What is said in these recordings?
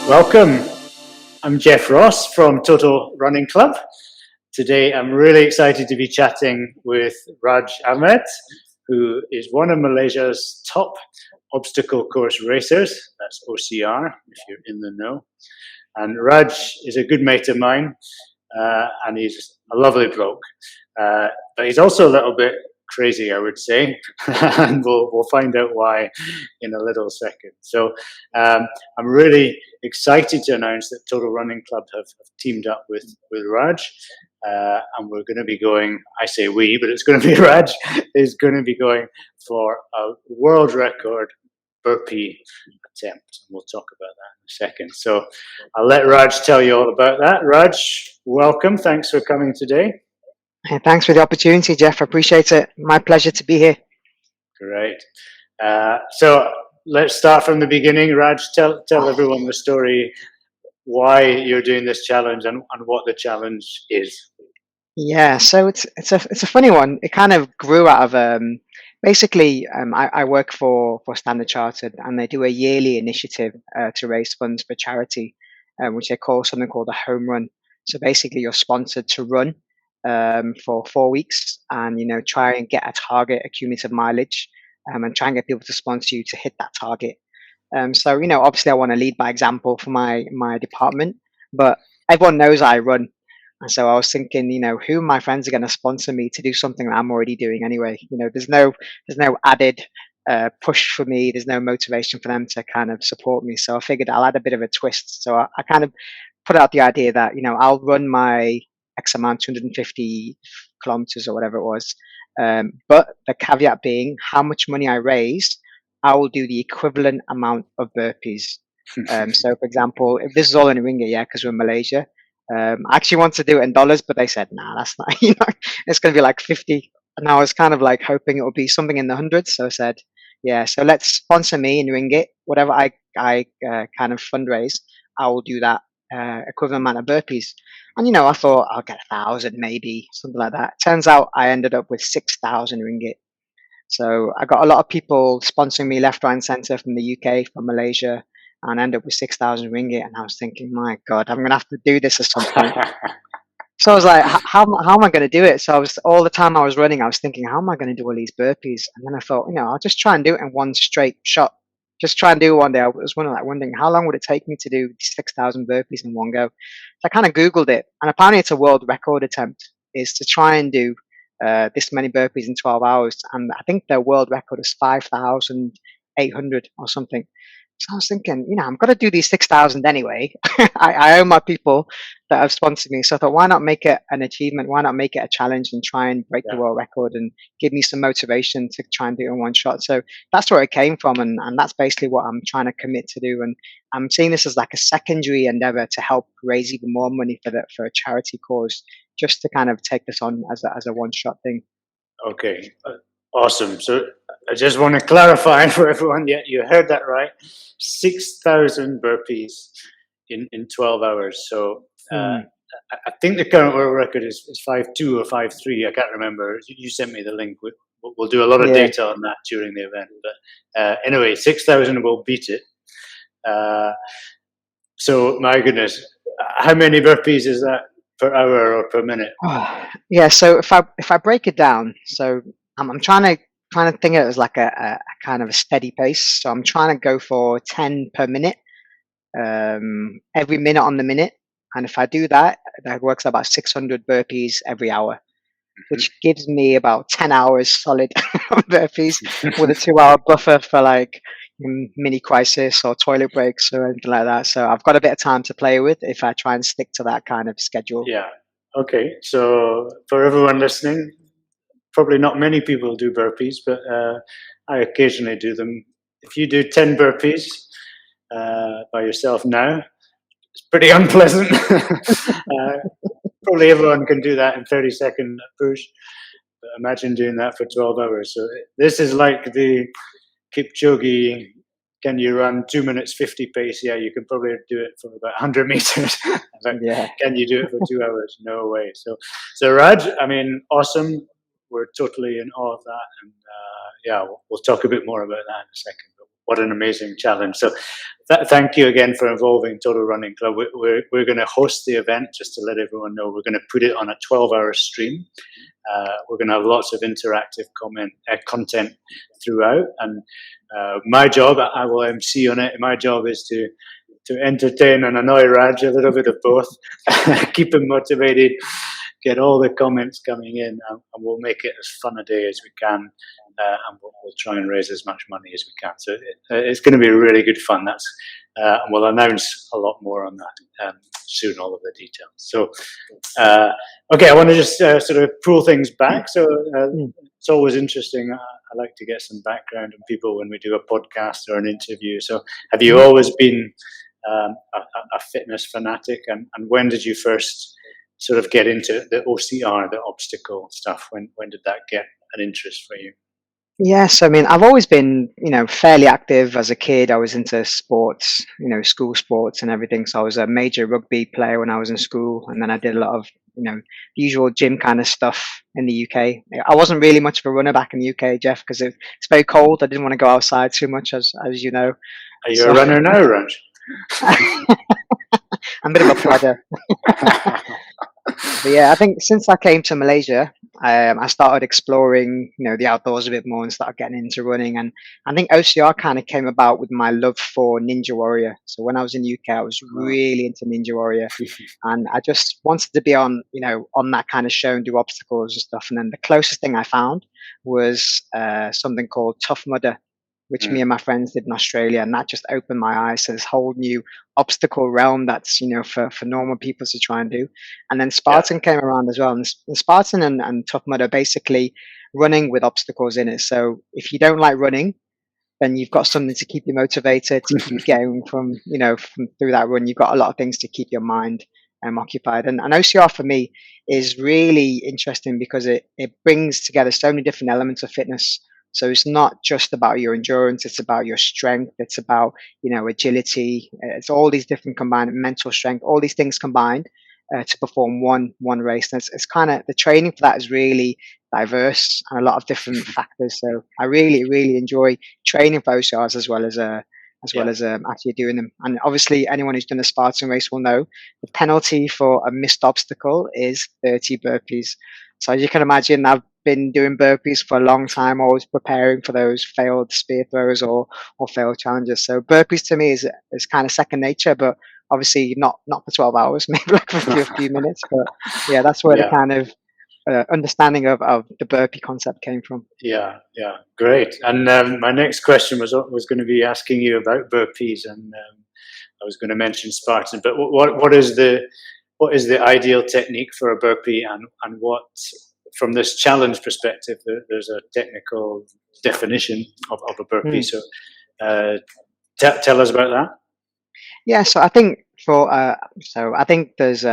Welcome. I'm Jeff Ross from Total Running Club. Today I'm really excited to be chatting with Raj Ahmed, who is one of Malaysia's top obstacle course racers. That's OCR, if you're in the know. And Raj is a good mate of mine, and he's a lovely bloke. But he's also a little bit crazy, I would say, and we'll find out why in a little second. So I'm really excited to announce that Total Running Club have teamed up with Raj, and we're going to be going. I say we, but it's going to be Raj is going to be going for a world record burpee attempt. We'll talk about that in a second. So I'll let Raj tell you all about that. Raj, welcome. Thanks for coming today. Hey, thanks for the opportunity, Jeff. I appreciate it. My pleasure to be here. Great. So let's start from the beginning. Raj, tell everyone the story, why you're doing this challenge and what the challenge is. Yeah, so it's a funny one. It kind of grew out of basically I work for Standard Chartered, and they do a yearly initiative to raise funds for charity, which they call something called a home run. So basically, you're sponsored to run for 4 weeks, and try and get a target, a cumulative mileage, and try and get people to sponsor you to hit that target. So obviously, I want to lead by example for my department, but everyone knows I run, and so I was thinking, who my friends are going to sponsor me to do something that I'm already doing anyway. There's no added push for me. There's no motivation for them to kind of support me. So I figured I'll add a bit of a twist. So I kind of put out the idea that I'll run my X amount, 250 kilometers or whatever it was. But the caveat being, how much money I raise, I will do the equivalent amount of burpees. So, for example, if this is all in ringgit, yeah, because we're in Malaysia, I actually want to do it in dollars, but they said, nah, that's not, it's going to be like 50. And I was kind of like hoping it would be something in the hundreds. So I said, yeah, so let's sponsor me in ringgit, whatever I kind of fundraise, I will do that equivalent amount of burpees. And I thought I'll get 1,000, maybe something like that. Turns out I ended up with 6,000 ringgit. So I got a lot of people sponsoring me left, right, and center from the UK, from Malaysia, and I ended up with 6,000 ringgit. And I was thinking, my God, I'm gonna have to do this at some point. So I was like, how am I going to do it? So all the time I was running, I was thinking, how am I going to do all these burpees? And then I thought, I'll just try and do it in one straight shot. Just try and do it one day. I was wondering how long would it take me to do 6,000 burpees in one go. So I kind of Googled it, and apparently it's a world record attempt, is to try and do this many burpees in 12 hours. And I think their world record is 5,800 or something. So I was thinking, I'm going to do these 6,000 anyway. I owe my people that have sponsored me. So I thought, why not make it an achievement? Why not make it a challenge and try and break the world record and give me some motivation to try and do it in one shot? So that's where it came from. And that's basically what I'm trying to commit to do. And I'm seeing this as like a secondary endeavor to help raise even more money for a charity cause, just to kind of take this on as a one shot thing. Okay, awesome. So I just want to clarify for everyone. Yeah, you heard that right. 6,000 burpees in 12 hours. So I think the current world record is 5.2 or 5.3. I can't remember. You sent me the link. We'll do a lot of data on that during the event. But anyway, 6,000 will beat it. So my goodness, how many burpees is that per hour or per minute? Yeah. So if I break it down, so I'm trying to think of it as like a kind of a steady pace. So I'm trying to go for 10 per minute, every minute on the minute. And if I do that, that works out about 600 burpees every hour, which gives me about 10 hours solid burpees with a 2-hour buffer for like mini crisis or toilet breaks or anything like that. So I've got a bit of time to play with if I try and stick to that kind of schedule. Yeah. Okay. So for everyone listening, probably not many people do burpees, but I occasionally do them. If you do 10 burpees by yourself now, it's pretty unpleasant. Probably everyone can do that in 30-second push. But imagine doing that for 12 hours. So this is like the Kipchoge, can you run 2 minutes 50 pace? Yeah, you can probably do it for about 100 meters. Can you do it for 2 hours? No way. So Raj, I mean, awesome. We're totally in awe of that. And we'll talk a bit more about that in a second. But what an amazing challenge. So thank you again for involving Total Running Club. We're going to host the event, just to let everyone know. We're going to put it on a 12-hour stream. We're going to have lots of interactive content throughout. And my job, I will MC on it. My job is to entertain and annoy Raj, a little bit of both, keep him motivated, get all the comments coming in, and we'll make it as fun a day as we can, and we'll try and raise as much money as we can. So it's going to be really good fun. And we'll announce a lot more on that soon, all of the details. So, okay, I want to just sort of pull things back. So it's always interesting. I like to get some background on people when we do a podcast or an interview. So have you always been a fitness fanatic, and when did you first sort of get into the OCR, the obstacle stuff? When did that get an interest for you? Yes, I mean, I've always been, fairly active as a kid. I was into sports, school sports and everything. So I was a major rugby player when I was in school, and then I did a lot of, the usual gym kind of stuff in the UK. I wasn't really much of a runner back in the UK, Jeff, because it's very cold. I didn't want to go outside too much, as you know. Are you a runner now, Raj? I'm a bit of a plodder. But yeah, I think since I came to Malaysia, I started exploring, the outdoors a bit more and started getting into running. And I think OCR kind of came about with my love for Ninja Warrior. So when I was in UK, I was really into Ninja Warrior, and I just wanted to be on, on that kind of show and do obstacles and stuff. And then the closest thing I found was something called Tough Mudder, which me and my friends did in Australia, and that just opened my eyes to this whole new obstacle realm that's for normal people to try and do. And then Spartan came around as well, and Spartan and Tough Mudder are basically running with obstacles in it. So if you don't like running, then you've got something to keep you motivated, to keep going from through that run. You've got a lot of things to keep your mind occupied. And OCR for me is really interesting because it brings together so many different elements of fitness. So it's not just about your endurance, it's about your strength, it's about, agility, it's all these different combined mental strength, all these things combined to perform one race. And it's kind of, the training for that is really diverse and a lot of different factors. So I really, really enjoy training for OCRs as well as actually doing them. And obviously anyone who's done a Spartan race will know the penalty for a missed obstacle is 30 burpees. So as you can imagine, I've been doing burpees for a long time, always preparing for those failed spear throws or failed challenges. So burpees to me is kind of second nature, but obviously not for 12 hours, maybe like for a few minutes. But yeah, that's where the kind of understanding of the burpee concept came from. Yeah, great. And my next question was going to be asking you about burpees, and I was going to mention Spartan. But what is the ideal technique for a burpee, and what, from this challenge perspective, there's a technical definition of a burpee. So tell us about that. Yeah, so I think there's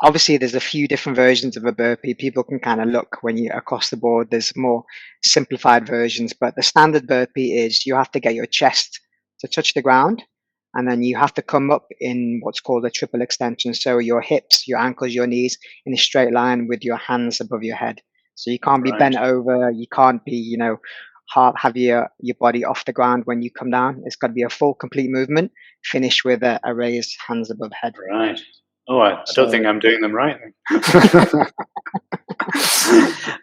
obviously there's a few different versions of a burpee. People can kind of look when you across the board. There's more simplified versions, but the standard burpee is you have to get your chest to touch the ground, and then you have to come up in what's called a triple extension. So your hips, your ankles, your knees in a straight line with your hands above your head. So you can't be bent over. You can't be, have your body off the ground when you come down. It's got to be a full, complete movement, finished with a raised hands above head. Right. Oh, I don't think I'm doing them right then.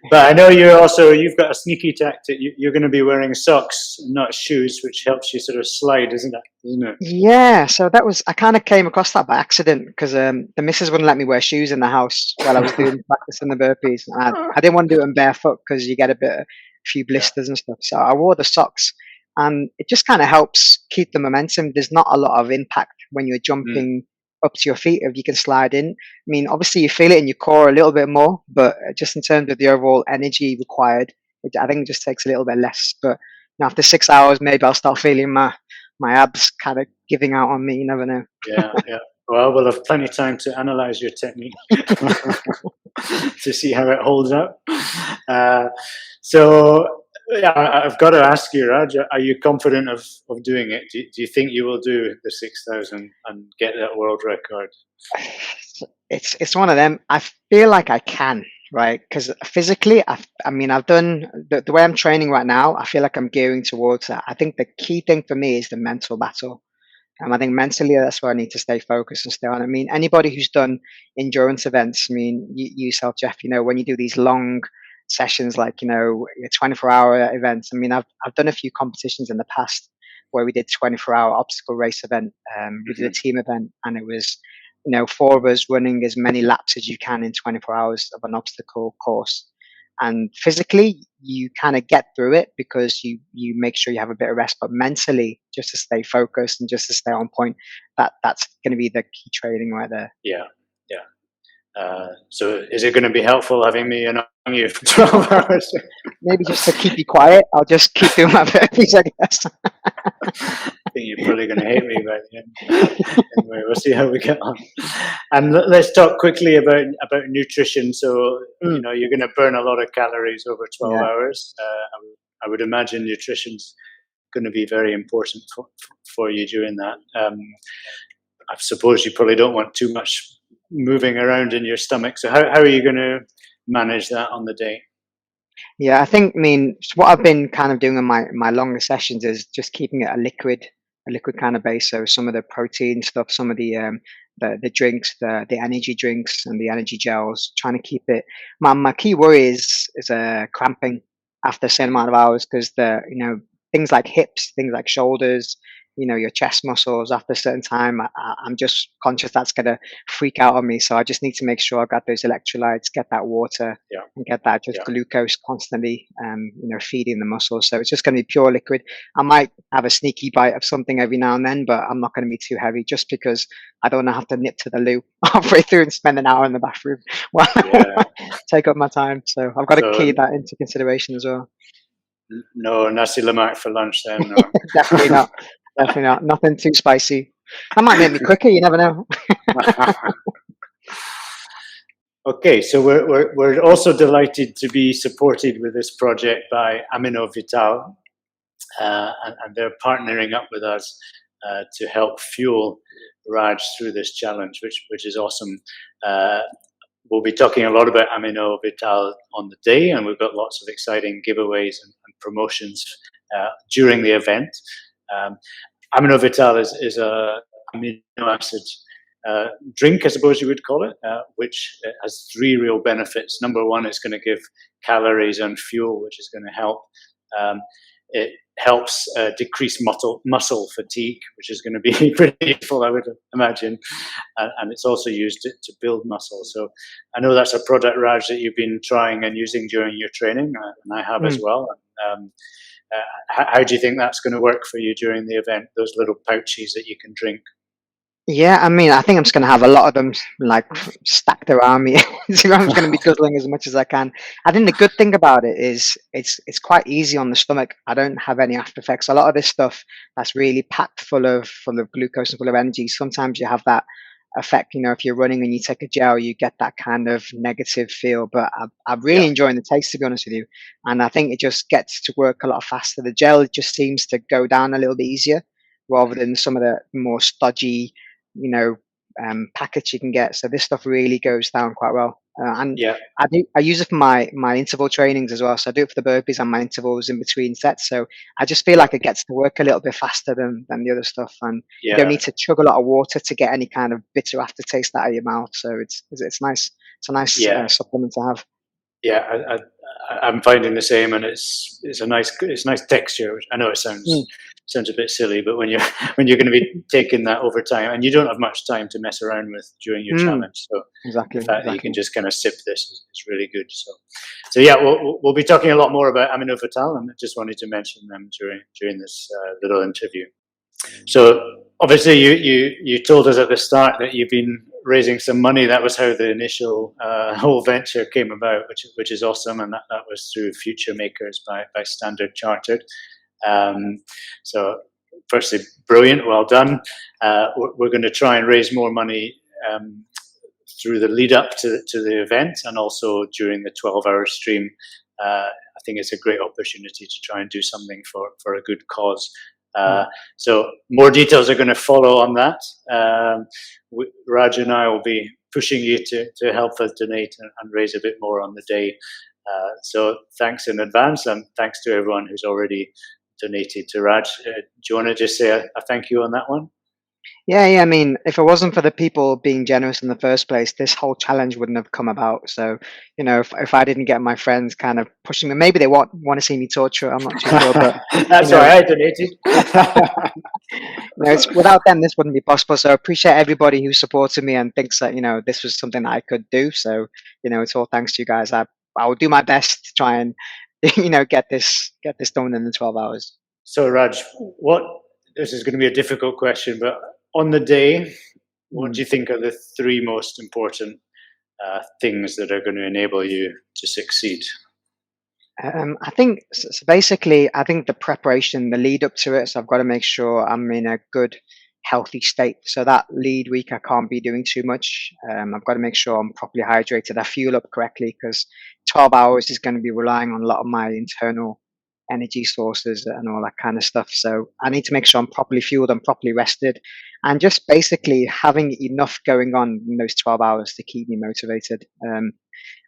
But I know you've got a sneaky tactic. You're going to be wearing socks, not shoes, which helps you sort of slide, isn't it? Yeah. So I kind of came across that by accident because the missus wouldn't let me wear shoes in the house while I was practicing the burpees. And I didn't want to do them barefoot because you get a few blisters and stuff. So I wore the socks, and it just kind of helps keep the momentum. There's not a lot of impact when you're jumping up to your feet if you can slide in. I mean, obviously you feel it in your core a little bit more, but just in terms of the overall energy required, I think it just takes a little bit less. But after 6 hours, maybe I'll start feeling my abs kind of giving out on me. You never know. Yeah. Well, we'll have plenty of time to analyze your technique to see how it holds up. So I've got to ask you, Raj, are you confident of doing it? Do you think you will do the 6,000 and get that world record? It's one of them. I feel like I can, right? Because physically, I mean, I've done the way I'm training right now. I feel like I'm gearing towards that. I think the key thing for me is the mental battle. I think mentally, that's where I need to stay focused and stay on. I mean, anybody who's done endurance events, I mean, you yourself, Jeff, when you do these long sessions, like, your 24-hour events. I mean, I've done a few competitions in the past where we did 24-hour obstacle race event. We did a team event, and it was, four of us running as many laps as you can in 24 hours of an obstacle course. And physically, you kind of get through it because you make sure you have a bit of rest, but mentally, just to stay focused and just to stay on point, that's going to be the key training right there. Yeah, yeah. So is it going to be helpful having me on you for 12 hours? Maybe just to keep you quiet, I'll just keep doing my burpees, I guess. I think you're probably going to hate me by the end. Anyway, we'll see how we get on. And let's talk quickly about nutrition. So, you're going to burn a lot of calories over 12 hours. I would imagine nutrition's going to be very important for you during that. I suppose you probably don't want too much moving around in your stomach. So how are you going to manage that on the day? Yeah, I mean, what I've been kind of doing in my longer sessions is just keeping it a liquid kind of base. So some of the protein stuff, some of the drinks, the energy drinks and the energy gels, trying to keep it. My key worry is cramping after a certain amount of hours, because things like hips, things like shoulders, your chest muscles, after a certain time, I'm just conscious that's going to freak out on me. So I just need to make sure I've got those electrolytes, get that water, and get that just glucose constantly, feeding the muscles. So it's just going to be pure liquid. I might have a sneaky bite of something every now and then, but I'm not going to be too heavy, just because I don't want to have to nip to the loo halfway through and spend an hour in the bathroom while take up my time. So I've got to keep that into consideration as well. No nasi lemak for lunch then? No. Definitely not. Definitely not. Nothing too spicy. That might make me quicker. You never know. Okay, so we're also delighted to be supported with this project by Amino Vital, and they're partnering up with us to help fuel Raj through this challenge, which is awesome. We'll be talking a lot about Amino Vital on the day, and we've got lots of exciting giveaways and promotions during the event. Amino Vital is a amino acid drink, I suppose you would call it, which has three real benefits. Number one, it's going to give calories and fuel, which is going to help. It helps decrease muscle fatigue, which is going to be pretty useful, I would imagine. And it's also used to build muscle. So I know that's a product, Raj, that you've been trying and using during your training, and I have as well. How do you think that's going to work for you during the event, those little pouches that you can drink? Yeah, I mean, I think I'm just going to have a lot of them like stacked around me. So I'm just going to be guzzling as much as I can. I think the good thing about it is it's quite easy on the stomach. I don't have any after effects. A lot of this stuff that's really packed full of glucose and full of energy. Sometimes you have that effect. If you're running and you take a gel, you get that kind of negative feel. But I'm really enjoying the taste, to be honest with you. And I think it just gets to work a lot faster. The gel just seems to go down a little bit easier, rather than some of the more stodgy, package you can get. So this stuff really goes down quite well. And I use it for my interval trainings as well. So I do it for the burpees and my intervals in between sets. So I just feel like it gets to work a little bit faster than the other stuff. And you don't need to chug a lot of water to get any kind of bitter aftertaste out of your mouth. So it's nice. It's a nice supplement to have. Yeah, I'm finding the same, and it's nice texture. Which I know it sounds a bit silly, but when you're going to be taking that over time, and you don't have much time to mess around with during your challenge, so the fact that you can just kind of sip this is really good. So yeah, we'll be talking a lot more about Amino Vital, and I just wanted to mention them during this little interview. So obviously you told us at the start that you've been raising some money. That was how the initial whole venture came about, which is awesome, and that was through Future Makers by Standard Chartered. So firstly, brilliant, well done. We're going to try and raise more money through the lead up to the event, and also during the 12-hour stream. I think it's a great opportunity to try and do something for a good cause. So more details are going to follow on that. Raj and I will be pushing you to help us donate and raise a bit more on the day. So thanks in advance, and thanks to everyone who's already donated to Raj. Do you want to just say a thank you on that one? Yeah. I mean, if it wasn't for the people being generous in the first place, this whole challenge wouldn't have come about. So, if I didn't get my friends kind of pushing me, maybe they want to see me torture. I'm not too sure, but you That's know, why I donated. it's without them, this wouldn't be possible. So I appreciate everybody who supported me and thinks that this was something that I could do. So it's all thanks to you guys. I will do my best to try and get this done in the 12 hours. So Raj, this is going to be a difficult question, but on the day, what do you think are the three most important things that are going to enable you to succeed? I think so basically, I think the preparation, the lead up to it. So I've got to make sure I'm in a good, healthy state. So that lead week, I can't be doing too much. I've got to make sure I'm properly hydrated. I fuel up correctly because 12 hours is going to be relying on a lot of my internal energy sources and all that kind of stuff. So I need to make sure I'm properly fueled and properly rested, and just basically having enough going on in those 12 hours to keep me motivated.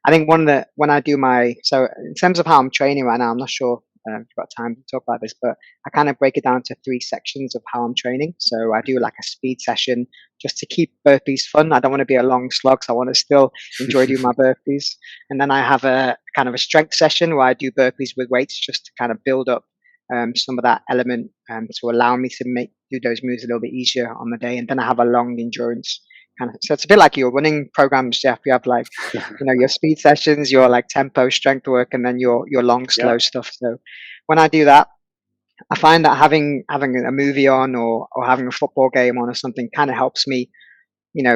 I think when I do so in terms of how I'm training right now, I'm not sure if you've got time to talk about this, but I kind of break it down to three sections of how I'm training. So I do like a speed session just to keep burpees fun. I don't want to be a long slog, so I want to still enjoy doing my burpees. And then I have a kind of a strength session where I do burpees with weights just to kind of build up some of that element to allow me to do those moves a little bit easier on the day. And then I have a long endurance kind of. So it's a bit like your running programs, Jeff. You have like your speed sessions, your like tempo strength work, and then your long slow stuff. So when I do that, I find that having a movie on or having a football game on or something kind of helps me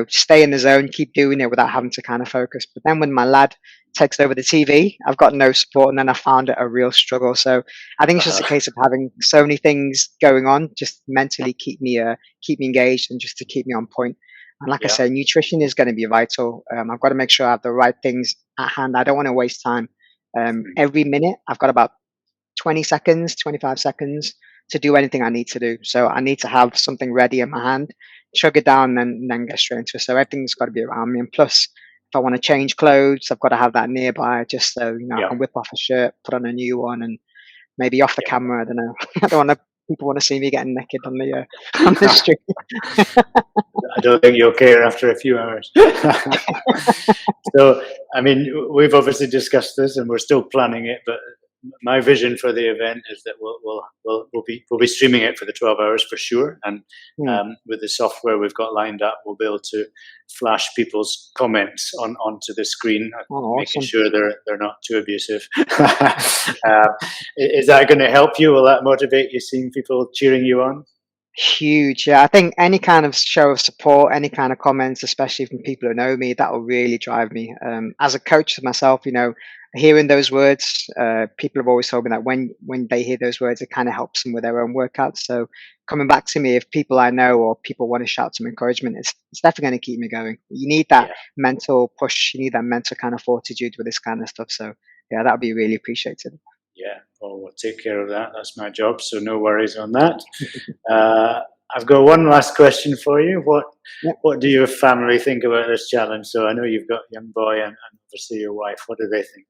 stay in the zone, keep doing it without having to kind of focus. But then when my lad takes over the TV, I've got no support, and then I found it a real struggle. So I think it's just a case of having so many things going on, just mentally keep me engaged and just to keep me on point. And like I say, nutrition is going to be vital. I've got to make sure I have the right things at hand. I don't want to waste time. Every minute, I've got about 20 seconds, 25 seconds to do anything I need to do. So I need to have something ready in my hand, chug it down, and then get straight into it. So everything's got to be around me. And plus, if I want to change clothes, I've got to have that nearby just so I can whip off a shirt, put on a new one, and maybe off the camera. I don't know. I don't want people want to see me getting naked on the street. I don't think you'll care after a few hours. So, I mean, we've obviously discussed this, and we're still planning it. But my vision for the event is that we'll be streaming it for the 12 hours for sure. And with the software we've got lined up, we'll be able to flash people's comments onto the screen, making sure they're not too abusive. Is that going to help you? Will that motivate you, seeing people cheering you on? Huge. I think any kind of show of support, any kind of comments, especially from people who know me, that will really drive me. As a coach myself, hearing those words, people have always told me that when they hear those words, it kind of helps them with their own workouts. So coming back to me, if people I know or people want to shout some encouragement, it's definitely going to keep me going. You need that mental push. You need that mental kind of fortitude with this kind of stuff. So yeah, that would be really appreciated. Yeah, well, we'll take care of that. That's my job, so no worries on that. I've got one last question for you. What do your family think about this challenge? So I know you've got a young boy and obviously your wife. What do they think?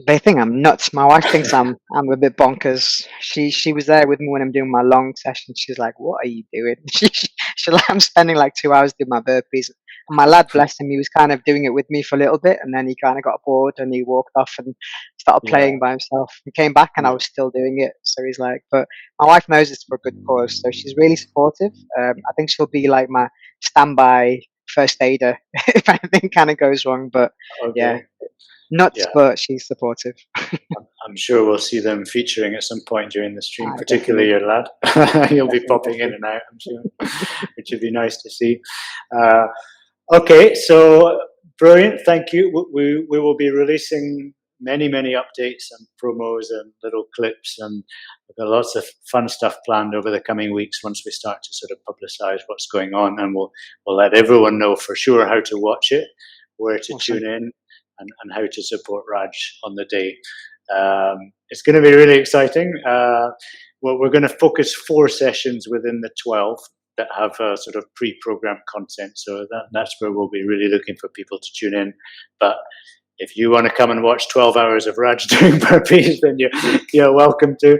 They think I'm nuts. My wife thinks I'm a bit bonkers. She was there with me when I'm doing my long session. She's like, "What are you doing?" She's like, "I'm spending like 2 hours doing my burpees." And my lad, bless him, he was kind of doing it with me for a little bit, and then he kind of got bored and he walked off and started playing by himself. He came back and I was still doing it. So he's like, but my wife knows it's for a good cause, so she's really supportive. I think she'll be like my standby first aider if anything kind of goes wrong. But nuts, but she's supportive. I'm sure we'll see them featuring at some point during the stream, particularly your lad. He'll be popping in and out, I'm sure, which would be nice to see. Okay, so brilliant. Thank you. We will be releasing many updates and promos and little clips, and we've got lots of fun stuff planned over the coming weeks once we start to sort of publicize what's going on, and we'll let everyone know for sure how to watch it, where to tune in, and how to support Raj on the day. It's going to be really exciting. Well, we're going to focus 4 sessions within the 12. that have sort of pre-programmed content. So that's where we'll be really looking for people to tune in. But if you want to come and watch 12 hours of Raj doing burpees, then you're welcome to.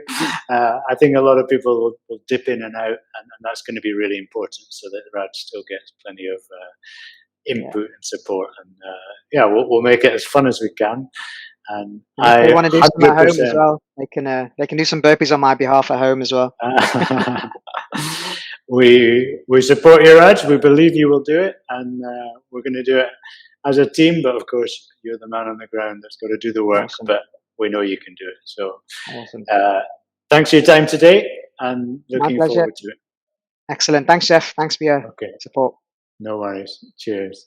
I think a lot of people will dip in and out, and that's going to be really important so that Raj still gets plenty of input and support. And we'll make it as fun as we can. And if they want to do some at home as well, they can do some burpees on my behalf at home as well. We support you, Raj. We believe you will do it, and we're going to do it as a team. But of course, you're the man on the ground that's got to do the work. Awesome. But we know you can do it. So, awesome. Thanks for your time today, and looking forward to it. Excellent. Thanks, Jeff. Thanks for your support. No worries. Cheers.